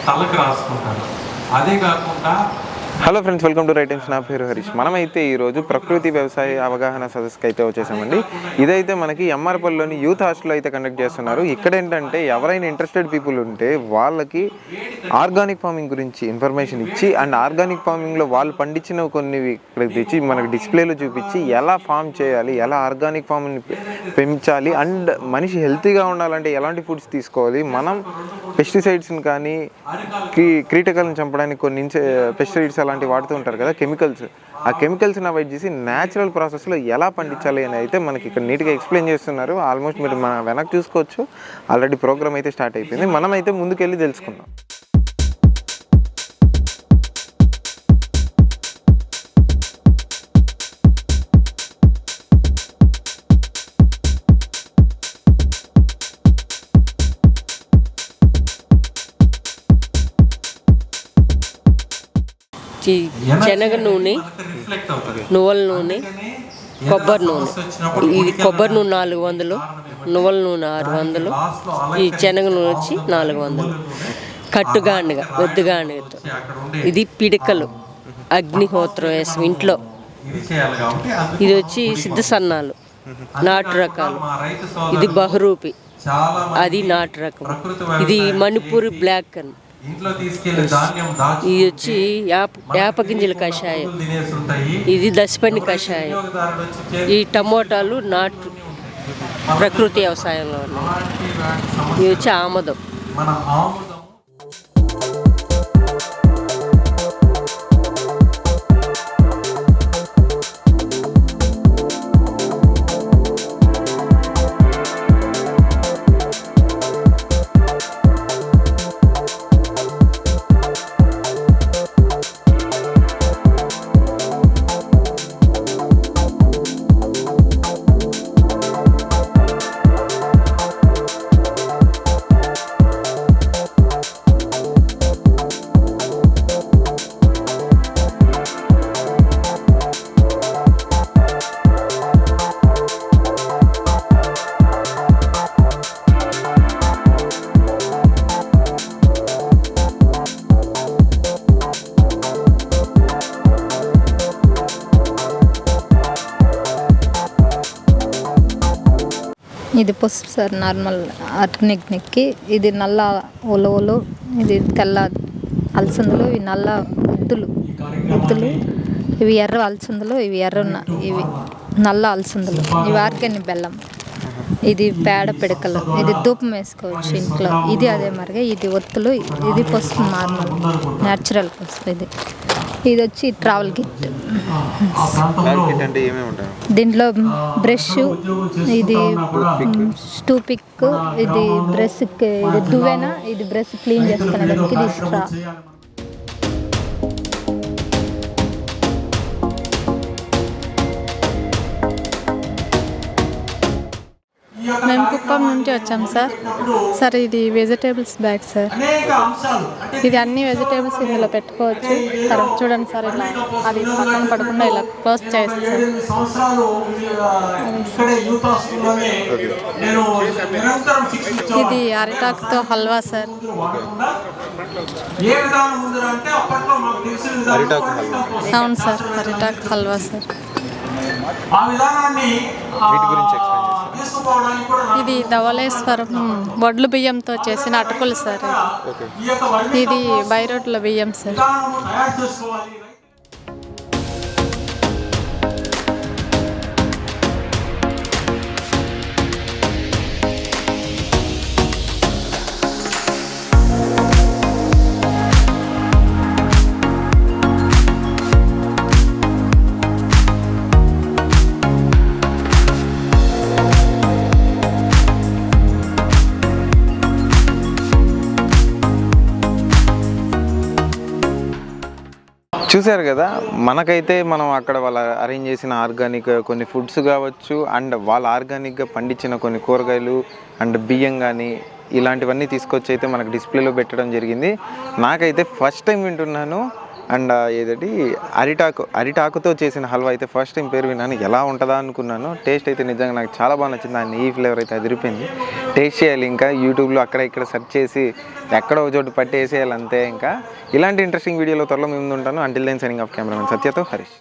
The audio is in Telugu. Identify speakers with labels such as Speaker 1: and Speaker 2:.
Speaker 1: తలకు రాసుకుంటారు. అదే కాకుండా
Speaker 2: hello friends, welcome to right times. నా పేరు హరీష్. మనమైతే ఈరోజు ప్రకృతి వ్యవసాయ అవగాహన సదస్సుకి అయితే వచ్చేసామండి. ఇదైతే మనకి ఎంఆర్పల్లిలోని యూత్ హాస్టల్లో అయితే కండక్ట్ చేస్తున్నారు. ఇక్కడ ఏంటంటే ఎవరైనా ఇంట్రెస్టెడ్ పీపుల్ ఉంటే వాళ్ళకి ఆర్గానిక్ ఫార్మింగ్ గురించి ఇన్ఫర్మేషన్ ఇచ్చి అండ్ ఆర్గానిక్ ఫార్మింగ్లో వాళ్ళు పండించిన కొన్ని ఇక్కడికి తెచ్చి మనకి డిస్ప్లేలో చూపించి ఎలా ఫామ్ చేయాలి, ఎలా ఆర్గానిక్ ఫార్మింగ్ పెంచాలి అండ్ మనిషి హెల్తీగా ఉండాలంటే ఎలాంటి ఫుడ్స్ తీసుకోవాలి, మనం పెస్టిసైడ్స్ని కానీ కీటకాలను చంపడానికి కొన్ని పెస్టిసైడ్స్ అలాంటివి వాడుతూ ఉంటారు కదా, కెమికల్స్. ఆ కెమికల్స్ని అవాయిడ్ చేసి న్యాచురల్ ప్రాసెస్లో ఎలా పండించాలి అని అయితే మనకి ఇక్కడ నీట్గా ఎక్స్ప్లెయిన్ చేస్తున్నారు. ఆల్మోస్ట్ మీరు మన వెనక్కి చూసుకోవచ్చు, ఆల్రెడీ ప్రోగ్రామ్ అయితే స్టార్ట్ అయిపోయింది. మనమైతే ముందుకెళ్ళి తెలుసుకుందాం.
Speaker 3: శనగ నూనె, నువ్వుల నూనె, కొబ్బరి నూనె. ఇది కొబ్బరి నూనె 400, నువ్వుల నూనె 600, ఈ శనగ నూనె వచ్చి 400. కట్టుగానుగా ఒద్దుగానుగతో. ఇది పిడికలు, అగ్నిహోత్రం వేసాం ఇంట్లో. ఇది వచ్చి సిద్ధ సన్నాలు, నాటు రకాలు. ఇది బహురూపి, అది నాటు రకం. ఇది మణిపూరి బ్లాక్ అని. ఇది వచ్చి యాప గింజల కషాయం. ఇది దశపండి కషాయం. ఈ టమోటాలు నాటు ప్రకృతి వ్యవసాయంలో ఉన్నాయి. ఇది వచ్చి ఆమదం.
Speaker 4: ఇది పసుపు సార్, నార్మల్ ఆర్గానిక్కి. ఇది నల్ల ఉలవలు, ఇది తెల్ల అలసందలు, ఇవి నల్ల ఉద్దులు, ఇవి ఎర్ర అలసందలు, ఇవి ఇవి నల్ల అలసందలు, ఇవి ఆర్గానిక్ బెల్లం. ఇది పేడ పిడకలు, ఇది ధూపం వేసుకోవచ్చు ఇంట్లో. ఇది అదే మరిగా, ఇది ఒత్తులు, ఇది పసుపు నార్మల్ న్యాచురల్ పసుపు. ఇది వచ్చి ట్రావెల్ కిట్. దీంట్లో బ్రష్, ఇది టూపిక్, ఇది బ్రష్, ఇది దువ్వెన, ఇది బ్రష్ క్లీన్ చేసుకునేదానికి, ఇది స్ట్రా.
Speaker 5: మేము కుప్పం నుంచి వచ్చాం సార్. సార్ ఇది వెజిటేబుల్స్ బ్యాగ్ సార్. ఇది అన్ని వెజిటేబుల్స్ ఇందులో పెట్టుకోవచ్చు. తర్వాత చూడండి సార్, ఇలా అది పక్కన పడకుండా ఇలా క్లోజ్ చేస్తారు. ఇది అరిటాకుతో హల్వా సార్. అవును సార్, అరిటాకు హల్వా సార్. ఇది ధవళేశ్వరం వడ్లు బియ్యంతో చేసిన అటుకులు సార్. ఇది బైరోడ్ల బియ్యం సార్.
Speaker 2: చూశారు కదా, మనకైతే మనం అక్కడ వాళ్ళ అరేంజ్ చేసిన ఆర్గానిక్ కొన్ని ఫుడ్స్ కావచ్చు అండ్ వాళ్ళ ఆర్గానిక్గా పండించిన కొన్ని కూరగాయలు అండ్ బియ్యం కానీ ఇలాంటివన్నీ తీసుకొచ్చి అయితే మనకు డిస్ప్లేలో పెట్టడం జరిగింది. నాకైతే ఫస్ట్ టైం వింటున్నాను అండ్ ఏదటి అరిటాకుతో చేసిన హల్వా అయితే ఫస్ట్ టైం పేరు విన్నాను. ఎలా ఉంటుందా అనుకున్నాను. టేస్ట్ అయితే నిజంగా నాకు చాలా బాగా నచ్చింది. ఆ నెయ్యి ఫ్లేవర్ అయితే అదిరిపోయింది. టేస్ట్ చేయాలి. ఇంకా యూట్యూబ్లో అక్కడ ఇక్కడ సెర్చ్ చేసి ఎక్కడో ఒక చోటు పట్టేసేయాలి అంతే. ఇంకా ఇలాంటి ఇంట్రెస్టింగ్ వీడియోలో త్వరలో మేము ఉంటాను. Until then signing off cameraman సత్యతో హరీష్.